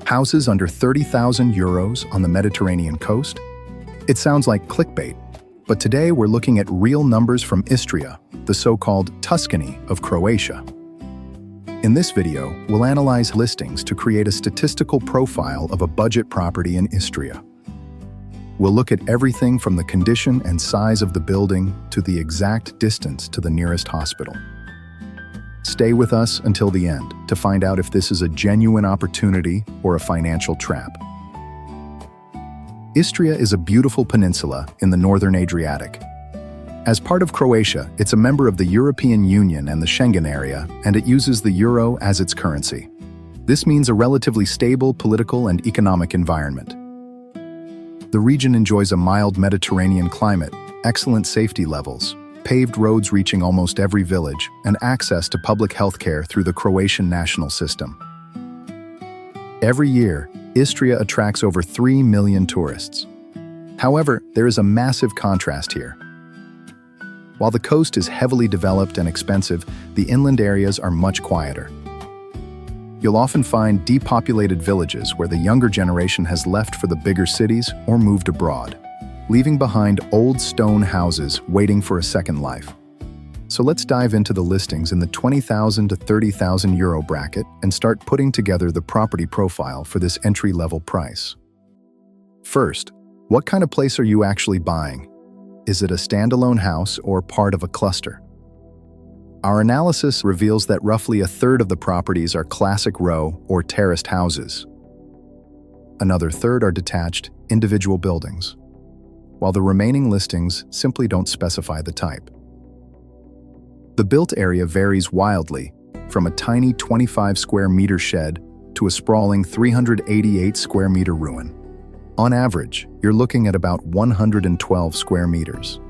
Houses under 30,000 euros on the Mediterranean coast? It sounds like clickbait, but today we're looking at real numbers from Istria, the so-called Tuscany of Croatia. In this video, we'll analyze listings to create a statistical profile of a budget property in Istria. We'll look at everything from the condition and size of the building to the exact distance to the nearest hospital. Stay with us until the end to find out if this is a genuine opportunity or a financial trap. Istria is a beautiful peninsula in the northern Adriatic. As part of Croatia, it's a member of the European Union and the Schengen area, and it uses the euro as its currency. This means a relatively stable political and economic environment. The region enjoys a mild Mediterranean climate, excellent safety levels, paved roads reaching almost every village, and access to public health care through the Croatian national system. Every year, Istria attracts over 3 million tourists. However, there is a massive contrast here. While the coast is heavily developed and expensive, the inland areas are much quieter. You'll often find depopulated villages where the younger generation has left for the bigger cities or moved abroad, leaving behind old stone houses waiting for a second life. So let's dive into the listings in the 20,000 to 30,000 euro bracket and start putting together the property profile for this entry-level price. First, what kind of place are you actually buying? Is it a standalone house or part of a cluster? Our analysis reveals that roughly a third of the properties are classic row or terraced houses. Another third are detached, individual buildings, while the remaining listings simply don't specify the type. The built area varies wildly, from a tiny 25 square meter shed to a sprawling 388 square meter ruin. On average, you're looking at about 112 square meters.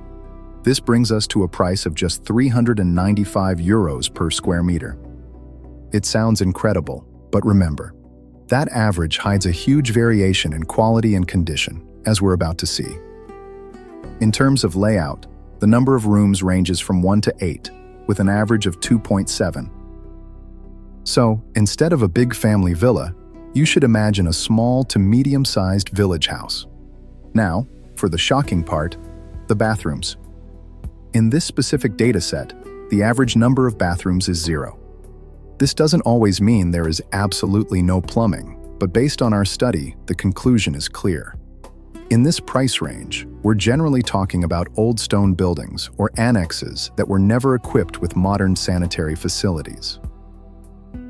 This brings us to a price of just 395 euros per square meter. It sounds incredible, but remember, that average hides a huge variation in quality and condition, as we're about to see. In terms of layout, the number of rooms ranges from 1 to 8, with an average of 2.7. So, instead of a big family villa, you should imagine a small to medium-sized village house. Now, for the shocking part, the bathrooms. In this specific dataset, the average number of bathrooms is 0. This doesn't always mean there is absolutely no plumbing, but based on our study, the conclusion is clear. In this price range, we're generally talking about old stone buildings or annexes that were never equipped with modern sanitary facilities.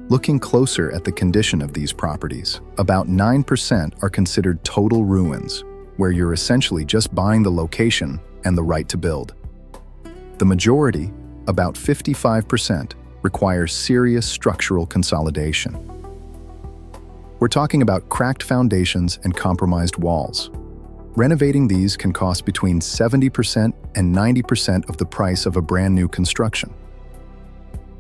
Looking closer at the condition of these properties, about 9% are considered total ruins, where you're essentially just buying the location and the right to build. The majority, about 55%, require serious structural consolidation. We're talking about cracked foundations and compromised walls. Renovating these can cost between 70% and 90% of the price of a brand new construction.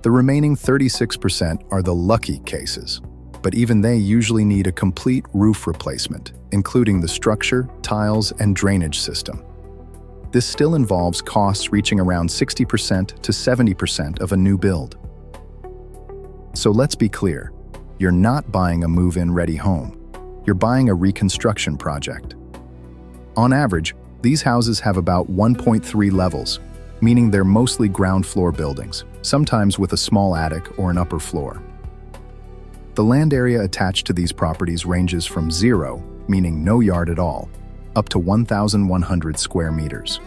The remaining 36% are the lucky cases, but even they usually need a complete roof replacement, including the structure, tiles, and drainage system. This still involves costs reaching around 60% to 70% of a new build. So let's be clear, you're not buying a move-in ready home. You're buying a reconstruction project. On average, these houses have about 1.3 levels, meaning they're mostly ground floor buildings, sometimes with a small attic or an upper floor. The land area attached to these properties ranges from 0, meaning no yard at all, up to 1,100 square meters.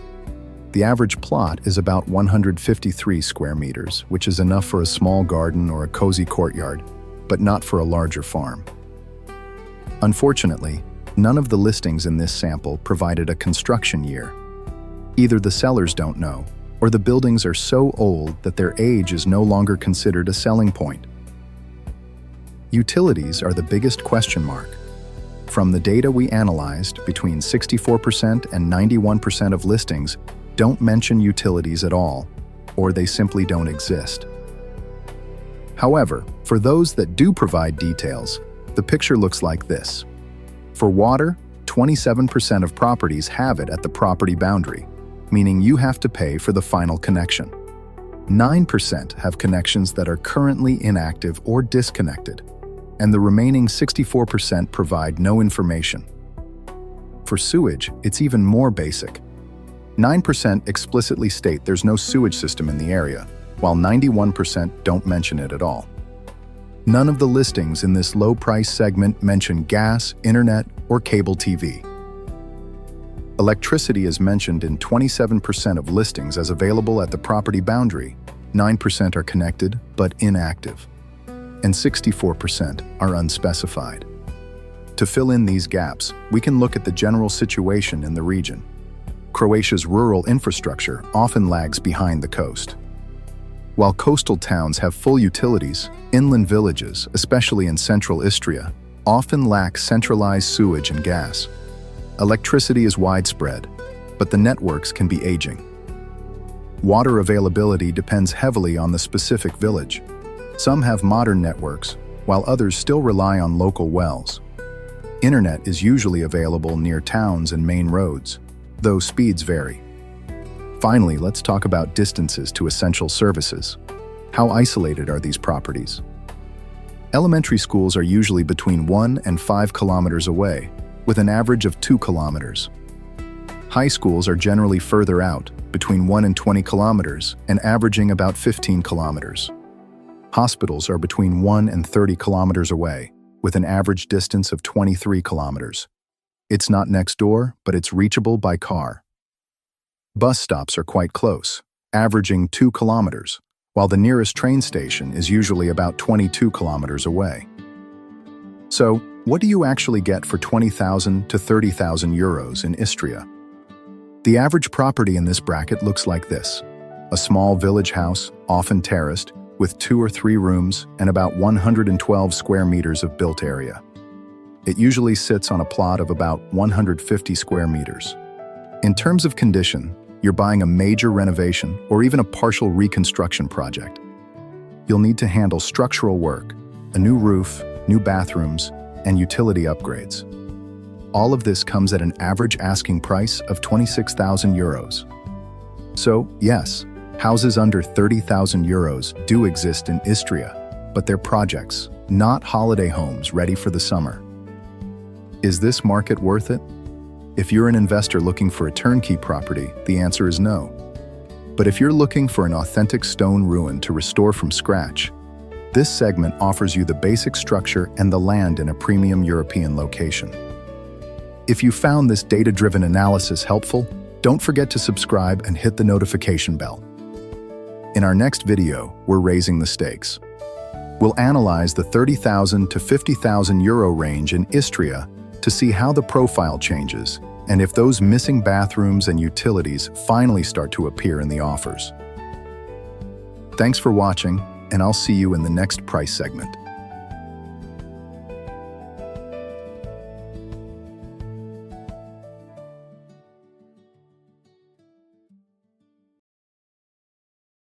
The average plot is about 153 square meters, which is enough for a small garden or a cozy courtyard, but not for a larger farm. Unfortunately, none of the listings in this sample provided a construction year. Either the sellers don't know, or the buildings are so old that their age is no longer considered a selling point. Utilities are the biggest question mark. From the data we analyzed, between 64% and 91% of listings don't mention utilities at all, or they simply don't exist. However, for those that do provide details, the picture looks like this. For water, 27% of properties have it at the property boundary, meaning you have to pay for the final connection. 9% have connections that are currently inactive or disconnected. and the remaining 64% provide no information. For sewage, it's even more basic. 9% explicitly state there's no sewage system in the area, while 91% don't mention it at all. None of the listings in this low-price segment mention gas, internet, or cable TV. Electricity is mentioned in 27% of listings as available at the property boundary, 9% are connected but inactive, and 64% are unspecified. To fill in these gaps, we can look at the general situation in the region. Croatia's rural infrastructure often lags behind the coast. While coastal towns have full utilities, inland villages, especially in central Istria, often lack centralized sewage and gas. Electricity is widespread, but the networks can be aging. Water availability depends heavily on the specific village. Some have modern networks, while others still rely on local wells. Internet is usually available near towns and main roads, though speeds vary. Finally, let's talk about distances to essential services. How isolated are these properties? Elementary schools are usually between 1 and 5 kilometers away, with an average of 2 kilometers. High schools are generally further out, between 1 and 20 kilometers, and averaging about 15 kilometers. Hospitals are between 1 and 30 kilometers away, with an average distance of 23 kilometers. It's not next door, but it's reachable by car. Bus stops are quite close, averaging 2 kilometers, while the nearest train station is usually about 22 kilometers away. So, what do you actually get for 20,000 to 30,000 euros in Istria? The average property in this bracket looks like this: a small village house, often terraced, with 2 or 3 rooms and about 112 square meters of built area. It usually sits on a plot of about 150 square meters. In terms of condition, you're buying a major renovation or even a partial reconstruction project. You'll need to handle structural work, a new roof, new bathrooms, and utility upgrades. All of this comes at an average asking price of 26,000 euros. So, yes, houses under 30,000 euros do exist in Istria, but they're projects, not holiday homes ready for the summer. Is this market worth it? If you're an investor looking for a turnkey property, the answer is no. But if you're looking for an authentic stone ruin to restore from scratch, this segment offers you the basic structure and the land in a premium European location. If you found this data-driven analysis helpful, don't forget to subscribe and hit the notification bell. In our next video, we're raising the stakes. We'll analyze the 30,000 to 50,000 euro range in Istria to see how the profile changes and if those missing bathrooms and utilities finally start to appear in the offers. Thanks for watching, and I'll see you in the next price segment.